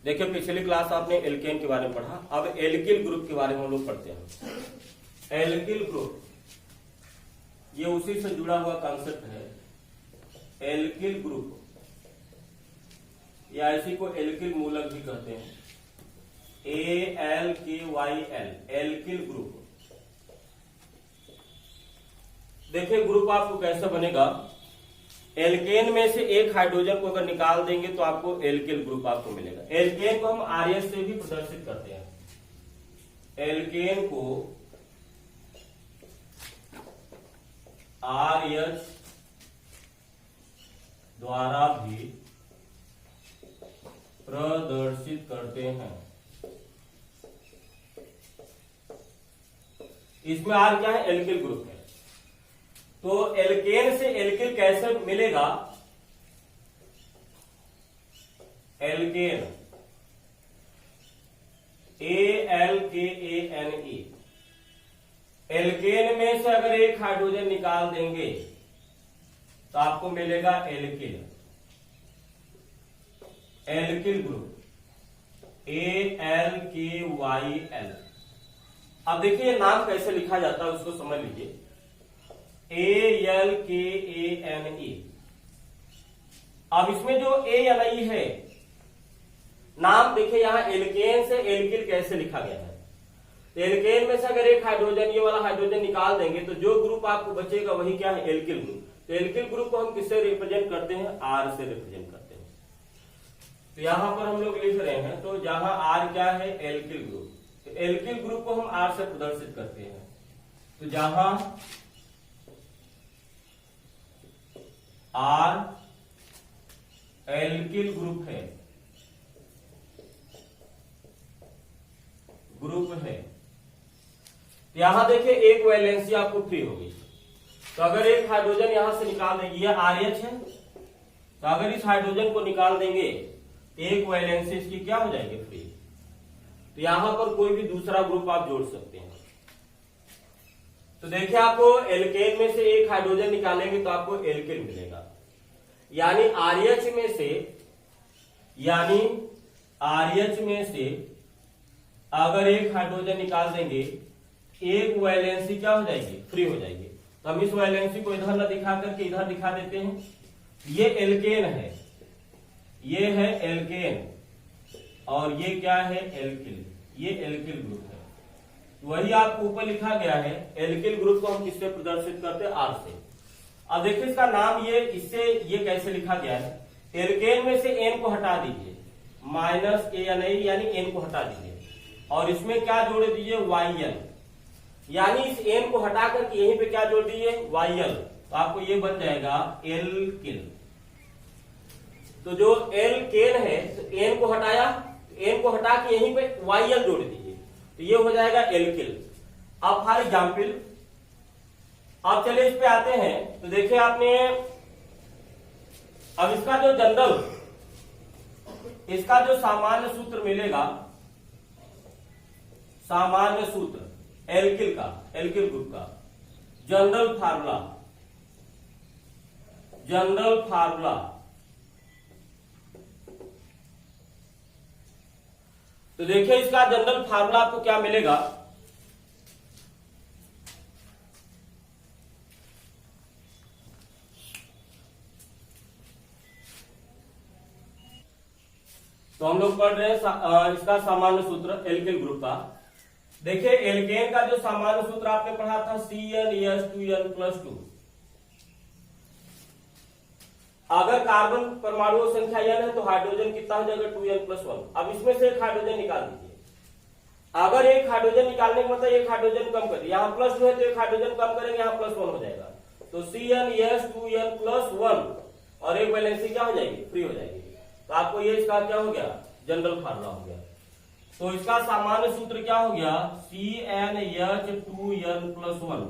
देखिए पिछली क्लास आपने एल्केन के बारे में पढ़ा, अब एल्किल ग्रुप के बारे में हम लोग पढ़ते हैं। एल्किल ग्रुप ये उसी से जुड़ा हुआ कॉन्सेप्ट है। एल्किल ग्रुप या इसी को एल्किल मूलक भी कहते हैं। ALKYL alkyl group. देखिए ग्रुप आपको कैसे बनेगा, एल्केन में से एक हाइड्रोजन को अगर निकाल देंगे तो आपको एल्किल ग्रुप आपको मिलेगा। एल्केन को हम RH से भी प्रदर्शित करते हैं। एल्केन को RH द्वारा भी प्रदर्शित करते हैं। इसमें R क्या है, एल्किल ग्रुप है। तो एल्केन से एल्किल कैसे मिलेगा, एल्केन ALKANE एल्केन में से अगर एक हाइड्रोजन निकाल देंगे तो आपको मिलेगा एल्किल। Alkyl group ALKYL। अब देखिए नाम कैसे लिखा जाता है उसको समझ लीजिए। ALKANE। अब इसमें जो A या नहीं है नाम, देखिए यहां एल्केन से एल्किल कैसे लिखा गया है। तो एल्केन में से अगर एक हाइड्रोजन, ये वाला हाइड्रोजन निकाल देंगे तो जो ग्रुप आपको बचेगा वही क्या है, एल्किल ग्रुप। तो एल्किल ग्रुप को हम किससे रिप्रेजेंट करते हैं, R से रिप्रेजेंट करते हैं। तो यहां पर हम लोग लिख रहे हैं, तो जहां R क्या है, एल्किल ग्रुप, तो एल्किल ग्रुप को हम R से प्रदर्शित करते हैं। तो जहां R एल्किल ग्रुप है, तो यहां देखिए एक वैलेंसी आपको फ्री होगी। तो अगर एक हाइड्रोजन यहां से निकाल देंगे, यह RH है, तो अगर इस हाइड्रोजन को निकाल देंगे तो एक वैलेंसी इसकी क्या हो जाएगी, फ्री। तो यहां पर कोई भी दूसरा ग्रुप आप जोड़ सकते हैं। तो देखिए आपको एल्केन में से एक हाइड्रोजन निकालेंगे तो आपको एल्किल मिलेगा। यानी RH में से अगर एक हाइड्रोजन निकाल देंगे, एक वैलेंसी क्या हो जाएगी, फ्री हो जाएगी। तो हम इस वैलेंसी को इधर न दिखा करके इधर दिखा देते हैं। ये एल्केन है, ये है एल्केन, और ये क्या है, एल्किल। ये एल्किल ग्रुप है। वही आपको ऊपर लिखा गया है। एल्किल ग्रुप को हम किससे प्रदर्शित करते हैं, R से। अब देखिए इसका नाम ये कैसे लिखा गया है। एल्केन में से N को हटा दीजिए, -ANI यानी N को हटा दीजिए, और इसमें क्या जोड़ दीजिए, YL, यानी इस N को हटा करके यहीं पे क्या जोड़ दीजिए, YL। तो आपको ये बन जाएगा एल्किल। तो जो एल्केन है, तो N को हटाया, N को हटा के यहीं पे YL जोड़ दीजिए, तो ये हो जाएगा एल्किल। अब फॉर एग्जाम्पल, अब चलिए इस पे आते हैं। तो देखिए आपने अब इसका जो जनरल, इसका जो सामान्य सूत्र मिलेगा, सामान्य सूत्र एल्किल का, एल्किल ग्रुप का जनरल फार्मूला, तो देखिए इसका जनरल फार्मूला आपको क्या मिलेगा, तो हम लोग पढ़ रहे हैं इसका सामान्य सूत्र एल्किल ग्रुप का। देखिए एल्केन का जो सामान्य सूत्र आपने पढ़ा था, CnH2n+2। अगर कार्बन परमाणु संख्या n है तो हाइड्रोजन कितना हो जाएगा, 2n+1। अब इसमें से एक हाइड्रोजन निकाल दीजिए। अगर एक हाइड्रोजन निकालने का मतलब एक हाइड्रोजन कम करिए, यहाँ +2 है तो एक हाइड्रोजन कम करेंगे, यहाँ +1 हो जाएगा। तो CnH2n+1 और एक वैलेंसी क्या हो जाएगी, फ्री हो जाएगी। तो आपको ये इसका क्या हो गया, जनरल फार्मूला हो गया। तो इसका सामान्य सूत्र क्या हो गया, CnH2n+1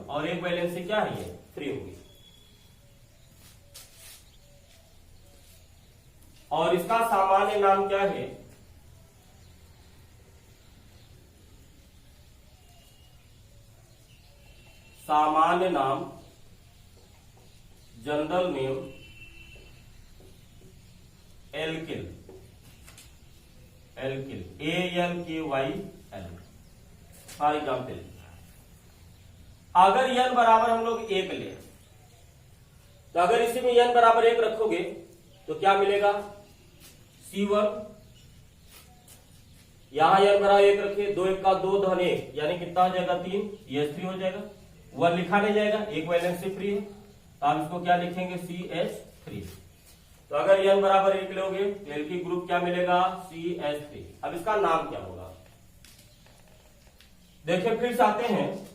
और एक वैलेंसी क्या है, ये फ्री होगी। और इसका सामान्य नाम क्या है, सामान्य नाम, general name alkyl. Alkyl, ALKYL। For example अगर n बराबर हम लोग 1 ले, तो अगर इसी में n बराबर 1 रखोगे तो क्या मिलेगा, C1। यहां n बराबर 1 रखे, 2 1 का 2 धन 1 यानी कितना हो जाएगा 3, ये H3 हो जाएगा। 1 लिखा नहीं जाएगा, एक वैलेंसी फ्री है, तो आप इसको क्या लिखेंगे, CH3। तो अगर n बराबर 1 लोगे तो एल्किल ग्रुप क्या मिलेगा, CH3। अब इसका नाम क्या होगा, देखिए फिर से आते हैं,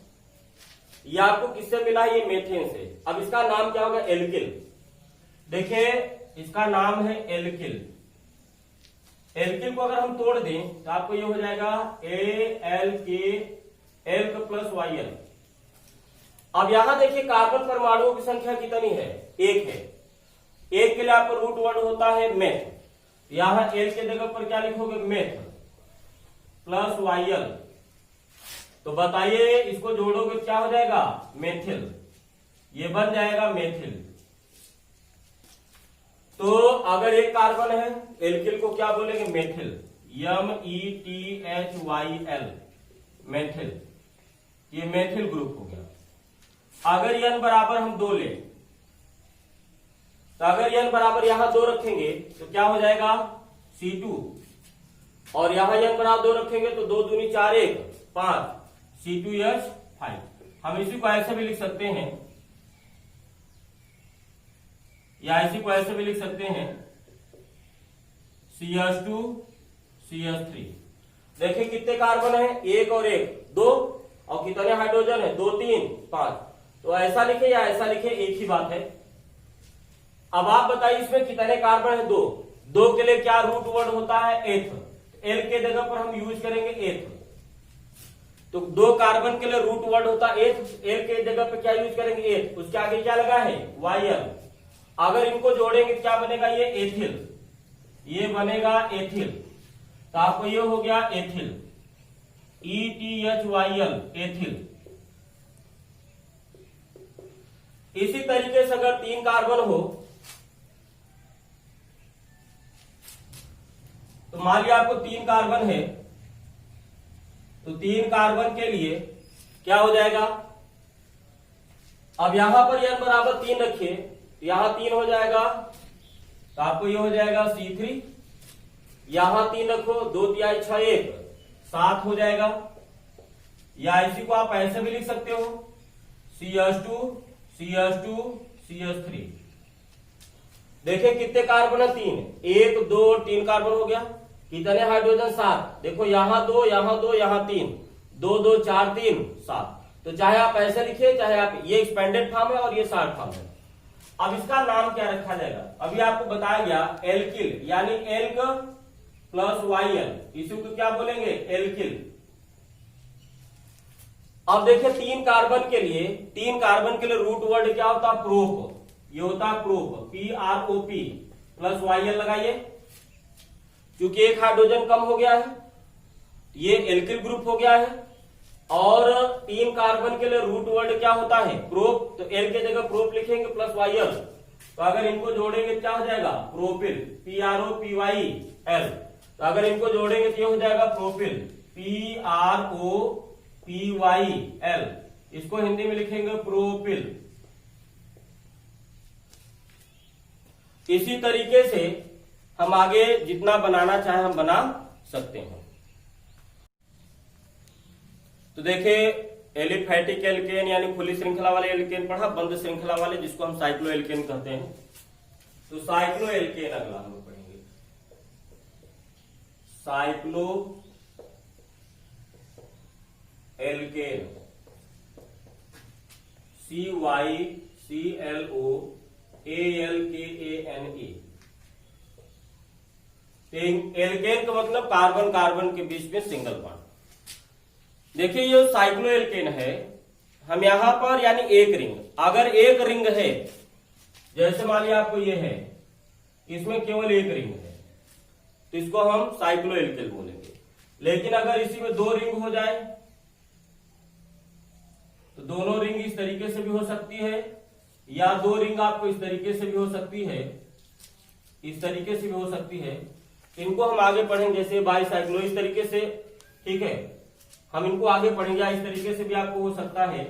ये आपको किससे मिला, ये मेथेन से। अब इसका नाम क्या होगा, एल्किल। देखिए इसका नाम है एल्किल। एल्किल को अगर हम तोड़ दें तो आपको ये हो जाएगा ALK, एल्क प्लस YL। अब यहां देखिए कार्बन परमाणुओं की संख्या कितनी है, 1 है। 1 के लिए आपको रूट वर्ड होता है मेथ, यहां एल के जगह पर क्या लिखोगे, मेथ प्लस YL। तो बताइए इसको जोड़ोगे क्या हो जाएगा, मेथिल, ये बन जाएगा मेथिल। तो अगर एक कार्बन है, एल्किल को क्या बोलेंगे, मेथिल, METHYL, मेथिल, ये मेथिल ग्रुप हो गया। अगर n बराबर हम 2 ले, तो अगर n बराबर यहां 2 रखेंगे तो क्या हो जाएगा, C2, और यहां n बराबर 2 रखेंगे तो 2 दूनी 4 1 5, C2H5। हम इसी को ऐसे भी लिख सकते हैं, या इसी को ऐसे भी लिख सकते हैं, CH2 CH3। देखिए कितने कार्बन है, 1 और 1 2, और कितने हाइड्रोजन है, 2 3 5। तो ऐसा लिखे या ऐसा लिखे, एक ही बात है। अब आप बताइए इसमें कितने कार्बन है, 2। 2 के लिए क्या रूट वर्ड होता है, एथ। एल के जगह पर हम यूज करेंगे एथ। तो 2 कार्बन के लिए रूट वर्ड होता है एथ, एल के जगह पे क्या यूज करेंगे, एथ। उसके आगे क्या लगा है, YL। अगर इनको जोड़ेंगे क्या बनेगा, ये एथिल, ये बनेगा एथिल। तो आपको ये हो गया एथिल, ETHYL, एथिल। इसी तरीके से अगर 3 कार्बन हो, तो मान लिया आपको 3 कार्बन है, तो 3 कार्बन के लिए क्या हो जाएगा, अब यहां पर n बराबर 3 रखिए, तो यहां 3 हो जाएगा, तो आपको ये हो जाएगा C3। यहां 3 रखो, 2 3 6 1 7 हो जाएगा। या इसी को आप ऐसे भी लिख सकते हो, CH2 CH2 CH3। देखिए कितने कार्बन है, 3, 1 2 3 कार्बन हो गया। कितने हाइड्रोजन, 7। देखो यहां 2 यहां 2 यहां 3, 2 2 4 3 7। तो चाहे आप ऐसे लिखिए, चाहे आप, ये एक्सपेंडेड फॉर्म है और ये शॉर्ट फॉर्म है। अब इसका नाम क्या रखा जाएगा, अभी आपको बताया गया एल्किल, यानी एल्क प्लस YL, इसी को क्या बोलेंगे, एल्किल। अब देखिए 3 कार्बन के लिए रूट वर्ड क्या होता है, प्रोप। ये होता है प्रोप, PROP प्लस YL लगाइए। क्योंकि एक हाइड्रोजन कम हो गया है, ये एल्किल ग्रुप हो गया है, और 3 कार्बन के लिए रूट वर्ड क्या होता है, प्रोप। तो एल के जगह प्रोप लिखेंगे प्लस YL। तो अगर इनको जोड़ेंगे क्या हो जाएगा, प्रोपिल, PROPYL। तो अगर इनको जोड़ेंगे तो ये हो जाएगा प्रोपिल, PROPYL। इसको हिंदी में लिखेंगे प्रोपिल। इसी तरीके से हम आगे जितना बनाना चाहे हम बना सकते हैं। तो देखिए एलिफैटिक एल्केन यानी खुली श्रृंखला वाले एल्केन पढ़ा, बंद श्रृंखला वाले जिसको हम साइक्लो एल्केन कहते हैं। तो साइक्लो एल्केन अगला हम लोग पढ़ेंगे, साइक्लो एल्केन, CYCLOALKANE। एल्केन का मतलब कार्बन कार्बन के बीच में सिंगल बॉन्ड। देखिए ये साइक्लो एल्केन है, हम यहां पर यानी एक रिंग, अगर एक रिंग है, जैसे मान लिया आपको ये है, इसमें केवल एक रिंग है, तो इसको हम साइक्लो एल्केन बोलेंगे। लेकिन अगर इसी में 2 रिंग हो जाए, तो दोनों रिंग इस तरीके से भी हो सकती है, या 2 रिंग आपको इस तरीके से भी हो सकती है, इस तरीके से भी हो सकती है। इनको हम आगे पढ़ेंगे, जैसे बाईसाइक्लो इस तरीके से, ठीक है, हम इनको आगे पढ़ेंगे। इस तरीके से भी आपको हो सकता है,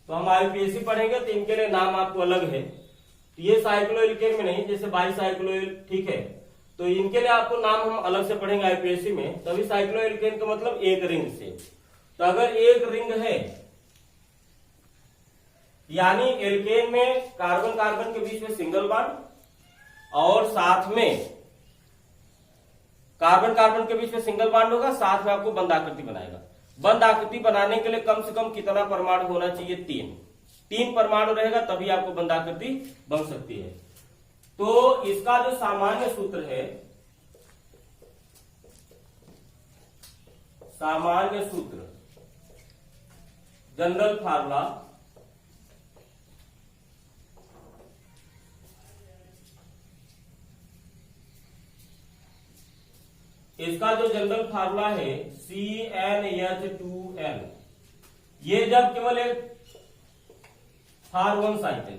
तो हम आईपीएससी पढ़ेंगे तो इनके लिए नाम आपको अलग है। तो ये साइक्लोइल्केन में नहीं, जैसे बाईसाइक्लोइल, ठीक है, तो इनके लिए आपको नाम हम अलग से पढ़ेंगे आईपीएससी में। तभी साइक्लोइल्केन का मतलब एक रिंग से। तो अगर एक रिंग है यानी एल्केन में कार्बन कार्बन के बीच में सिंगल बॉन्ड और साथ में कार्बन कार्बन के बीच में सिंगल बॉन्ड होगा, साथ में आपको बंद आकृति बनाएगा। बंद आकृति बनाने के लिए कम से कम कितना परमाणु होना चाहिए? 3 परमाणु रहेगा तभी आपको बंद आकृति बन सकती है। तो इसका जो सामान्य सूत्र है, सामान्य सूत्र, जनरल फार्मूला, इसका जो जनरल फार्मूला है CnH2n, ये जब केवल एक फॉर वन साइकिल,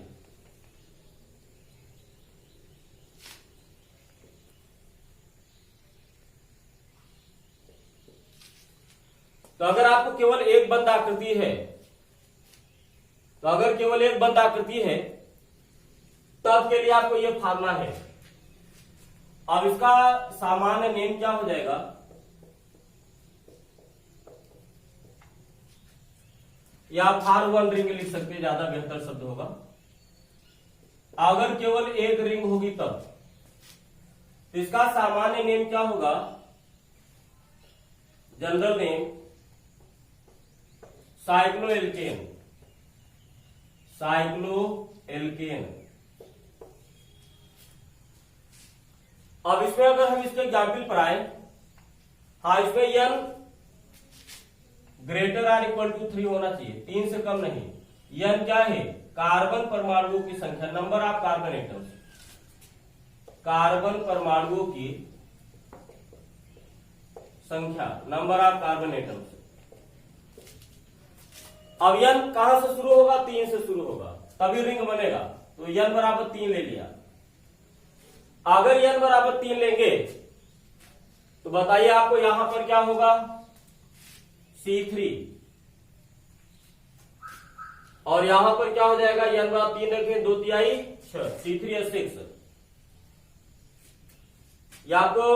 तो अगर आपको केवल एक बंद आकृति है, तो अगर केवल एक बंद आकृति है तब के लिए आपको यह फार्मूला है। अब इसका सामान्य नेम क्या हो जाएगा? या फॉर वन रिंग लिख सकते हैं, ज्यादा बेहतर शब्द होगा। अगर केवल एक रिंग होगी तब, तो इसका सामान्य नेम क्या होगा? General name cycloalkane, cycloalkane. अब इसमें अगर हम इसके एग्जाम्पल पर आए, हाँ, इसमें n greater or equal to 3 होना चाहिए, 3 से कम नहीं। n क्या है? कार्बन परमाणुओं की संख्या, number of carbon atoms, carbon परमाणुओं की संख्या, नंबर ऑफ कार्बन एटम्स। अब n कहां से शुरू होगा? 3 से शुरू होगा, तभी रिंग बनेगा। तो n बराबर 3 ले लिया। अगर n बराबर 3 लेंगे तो बताइए आपको यहां पर क्या होगा? C3, और यहां पर क्या हो जाएगा? n बराबर 3 रखें, 2 तिहाई 6, C3H6। यह आपको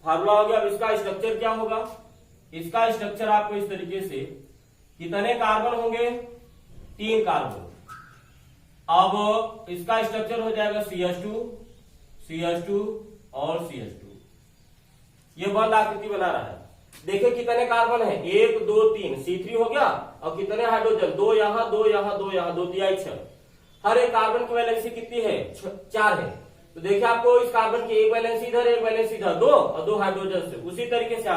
फार्मूला हो गया। अब इसका स्ट्रक्चर क्या होगा? इसका स्ट्रक्चर आपको इस तरीके से, कितने कार्बन होंगे? 3 कार्बन। अब इसका स्ट्रक्चर हो जाएगा CH2, CH2 और CH2। ये बंद आकृति बना रहा है। देखिए कितने कार्बन है? 1 2 3, C3 हो गया। और कितने हाइड्रोजन? 2 यहां, 2 यहां, 2 यहां, 2 तिहाई 6। हर एक कार्बन की वैलेंसी कितनी है? 4 है। तो देखिए आपको इस कार्बन की एक वैलेंसी इधर, एक वैलेंसी इधर, 2 और 2 हाइड्रोजन से। उसी तरीके से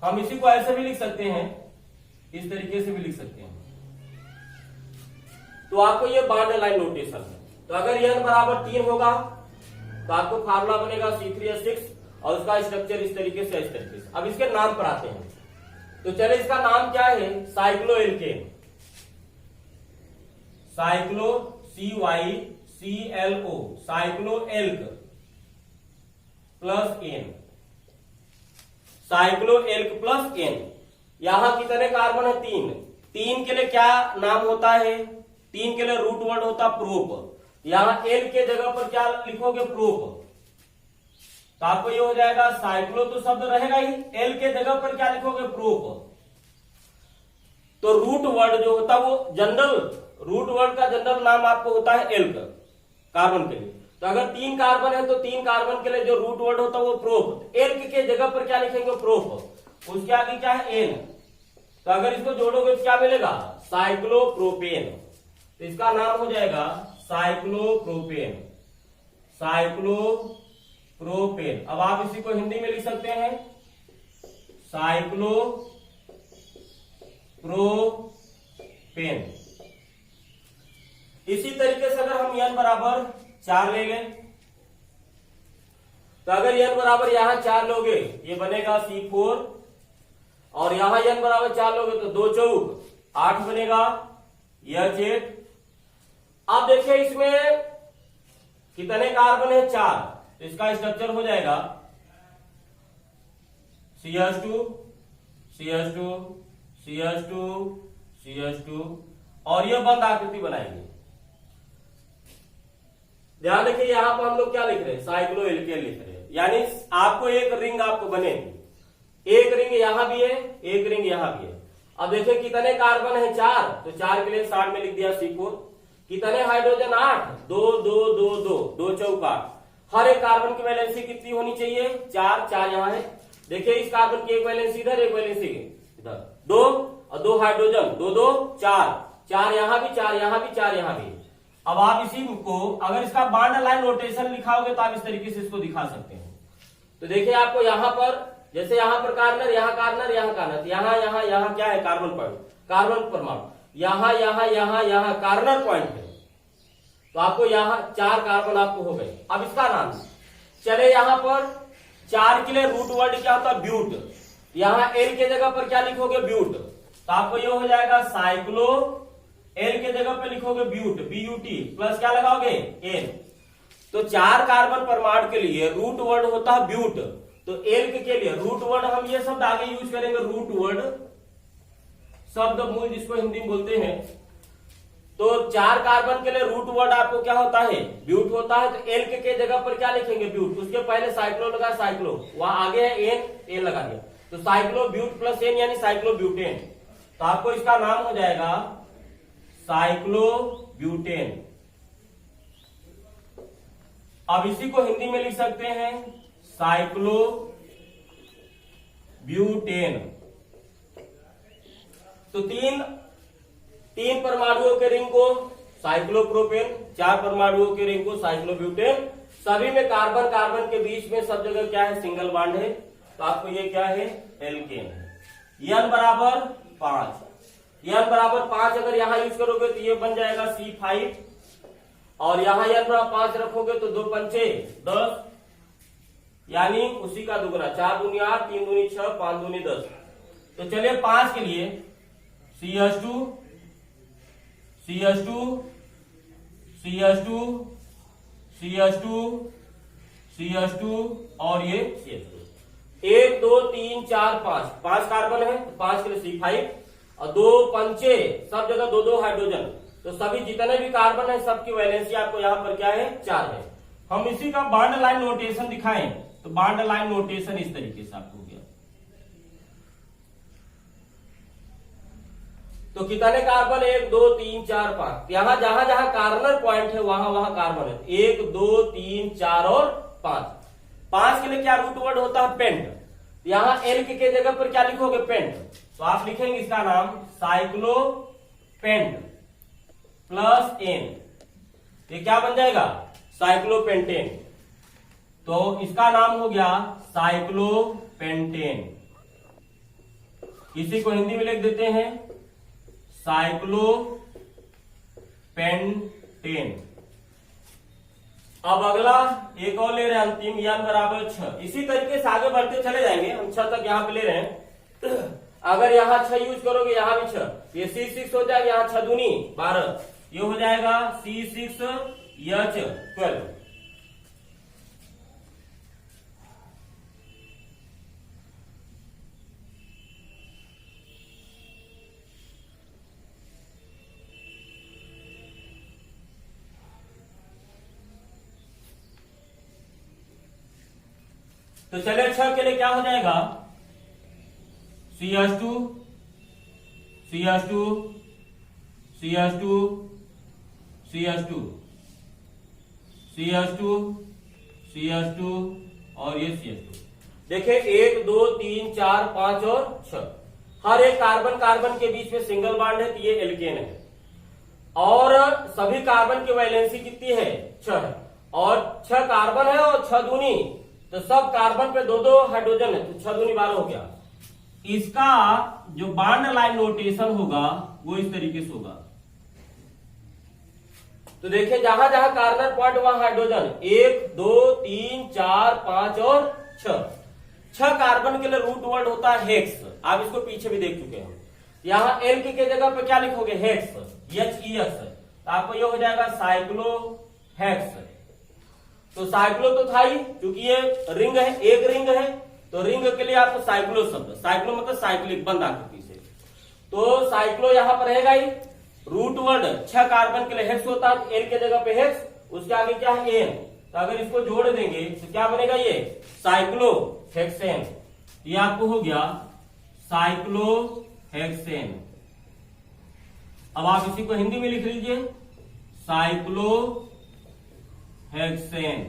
हम इसी को ऐसे भी लिख सकते हैं, इस तरीके से भी लिख सकते हैं। तो आपको ये बॉन्ड लाइन नोटेशन है। तो अगर n बराबर 3 होगा तो आपको फार्मूला बनेगा C3H6 और उसका स्ट्रक्चर इस तरीके से, इस तरीके से। अब इसके नाम पर आते हैं। तो चले, इसका नाम क्या है? Cycloalkane, cyclo, CYCLO, cycloalk plus n, cycloalk plus n। यहां कितने कार्बन है? 3 के लिए क्या नाम होता है? 3 के लिए रूट वर्ड होता प्रोप। यहां एल के जगह पर क्या लिखोगे? प्रोप। तो आपको ये हो जाएगा, साइक्लो तो शब्द रहेगा ही, एल के जगह पर क्या लिखोगे? प्रोप। तो रूट वर्ड जो होता है वो जनरल, रूट वर्ड का जनरल नाम आपको होता है एल्क, कार्बन के लिए। तो अगर 3 कार्बन है तो 3 कार्बन के लिए जो रूट वर्ड होता है वो प्रोप। एल्क के जगह पर क्या लिखेंगे? प्रोप। उसके आगे क्या है? एन। तो अगर इसको जोड़ोगे तो क्या मिलेगा? साइक्लोप्रोपेन। तो इसका नाम हो जाएगा साइक्लोप्रोपेन, साइक्लोप्रोपेन। अब आप इसी को हिंदी में लिख सकते हैं, साइक्लोप्रोपेन। इसी तरीके से अगर हम n बराबर 4 ले लें, तो अगर n बराबर यहां 4 लोगे ये बनेगा C4, और यहां n बराबर 4 लोगे तो 2 चौक 8 बनेगा, H8। अब देखिए इसमें कितने कार्बन है? 4। तो इसका स्ट्रक्चर हो जाएगा CH2 CH2 CH2 CH2 और ये बंद आकृति बनाएंगे। ध्यान रखिए यहां पर हम लोग क्या लिख रहे हैं, साइक्लो एल्केन लिख रहे हैं, यानी आपको एक रिंग आपको बनेगी, एक रिंग यहां भी है, एक रिंग यहां भी है। अब देखिए कितने कार्बन है, 4, तो 4 के लिए 60 में लिख दिया C4। कितने हाइड्रोजन, 8, 2 2 2 2 2 चौका। हर एक कार्बन की वैलेंसी कितनी होनी चाहिए, 4, 4 यहां है। देखिए इस कार्बन की एक वैलेंसी इधर, एक वैलेंसी इधर, 2 और 2 हाइड्रोजन, 2 2 4, 4 यहां भी, 4 यहां भी, 4 यहां भी। अब आप इसी को अगर इसका बॉन्ड लाइन रोटेशन लिखाओगे तो आप इस तरीके से इसको दिखा सकते हैं। तो देखिए आपको यहां पर, जैसे यहां पर कार्बन, यहां कार्बन, यहां कार्बन, यहां यहां यहां क्या है, कार्बन पॉइंट, कार्बन परमाणु, यहां यहां यहां यहां कार्बन पॉइंट है। तो आपको यहां 4 कार्बन आपको हो गए। अब इसका नाम चले, यहां पर 4 के लिए रूट वर्ड क्या होता है, ब्यूट। यहां एल के जगह पर क्या लिखोगे, ब्यूट। तो आपको ये हो जाएगा साइक्लो, एल के जगह पे लिखोगे ब्यूट, BUT, प्लस क्या लगाओगे, एन। तो 4 कार्बन परमाणु के लिए रूट वर्ड होता है ब्यूट। तो एल के लिए रूट वर्ड हम ये शब्द आगे यूज करेंगे, रूट वर्ड शब्द मूल जिसको हिंदी में बोलते हैं। तो 4 कार्बन के लिए रूट वर्ड आपको क्या होता है, ब्यूट होता है। तो एल के जगह पर क्या लिखेंगे, ब्यूट। उसके पहले साइक्लो लगा, साइक्लो, वहां आगे है एन, एन लगा दिया, तो साइक्लो ब्यूट प्लस एन यानी साइक्लो ब्यूटेन। तो आपको इसका नाम हो जाएगा साइक्लो ब्यूटेन। अब इसी को हिंदी में लिख सकते हैं साइक्लो ब्यूटेन। तो तीन परमाणुओं के रिंग को साइक्लोप्रोपेन, 4 परमाणुओं के रिंग को साइक्लोब्यूटेन। सभी में कार्बन कार्बन के बीच में सब जगह क्या है, सिंगल बॉन्ड है। तो आपको ये क्या है, एल्केन है। N बराबर 5, N बराबर 5 अगर यहां यूज करोगे तो ये बन जाएगा C5, और यहां N बराबर 5 रखोगे तो 2 पंचे 10, यानी उसी का दुगुना, 4 दूनी 8, 3 दूनी 6, 5 दूनी 10। तो चलिए 5 के लिए CH2 CH2 CH2 CH2 CH2 और ये CH2। 1 2 3 4 5, 5 कार्बन है, तो 5 के लिए C5, और 2 पंचे सब जगह 2 2 हाइड्रोजन। तो सभी जितने भी कार्बन है सबकी वैलेंसी आपको यहां पर क्या है, 4 है। हम इसी का बॉन्ड लाइन नोटेशन दिखाएं तो बॉन्ड लाइन नोटेशन इस तरीके से आपको हो गया। तो कितने कार्बन, 1 2 3 4 5। यहां जहां जहां कार्बन पॉइंट है वहां वहां कार्बन है, 1 2 3 4 और 5। 5 के लिए क्या रूट वर्ड होता है, पेंट। यहां एल के जगह पर क्या लिखोगे, पेंट। तो आप लिखेंगे इसका नाम साइक्लो पेंट प्लस एन, ये क्या बन जाएगा, साइक्लोपेंटेन। तो इसका नाम हो गया साइक्लोपेंटेन। इसी को हिंदी में लिख देते हैं साइक्लोपेंटेन। अब अगला एक और ले रहे हैं, अंतिम, N बराबर 6। इसी तरीके से आगे बढ़ते चले जाएंगे, हम 6 तक यहां पे ले रहे हैं। अगर यहां 6 यूज करोगे, यहां भी 6, ये C6 हो जाएगा, यहां 6 दूनी 12, ये हो जाएगा C6H12। तो चले 6 के लिए क्या हो जाएगा, CH2 CH2 CH2 CH2 CH2 CH2 और ये CH2। देखिए 1 2 3 4 5 और 6, हर एक कार्बन कार्बन के बीच में सिंगल बॉन्ड है, तो ये एल्केन है। और सभी कार्बन की वैलेंसी कितनी है, 6 है, और 6 कार्बन है और 6 दूनी, तो सब कार्बन पे 2 2 हाइड्रोजन है, तो 6 दूनी 12 हो गया। इसका जो बॉन्ड लाइन नोटेशन होगा वो इस तरीके से होगा। तो देखिए जहां जहां कार्बन पॉइंट वहां हाइड्रोजन, 1 2 3 4 5 और 6 कार्बन के लिए रूट वर्ड होता है हेक्स। आप इसको पीछे भी देख चुके हैं। यहां एल के जगह पे क्या लिखोगे, हेक्स, HEX। तो आपको ये हो जाएगा साइक्लो हेक्स। तो साइक्लो तो था ही, क्योंकि ये रिंग है, एक रिंग है, तो रिंग के लिए आपको साइक्लो शब्द, साइक्लो मतलब साइक्लिक, बंद आकृति से। तो साइक्लो यहां पर रहेगा ही। रूट वर्ड 6 कार्बन के लिए हेक्स होता है, एन के जगह पे हेक्स, उसके आगे क्या है एन, तो अगर इसको जोड़ देंगे तो क्या बनेगा ये साइक्लो हेक्सेन। ये आपको हो गया साइक्लो हेक्सेन। अब आप इसी को हिंदी में लिख लीजिए, साइक्लो हेक्सेन।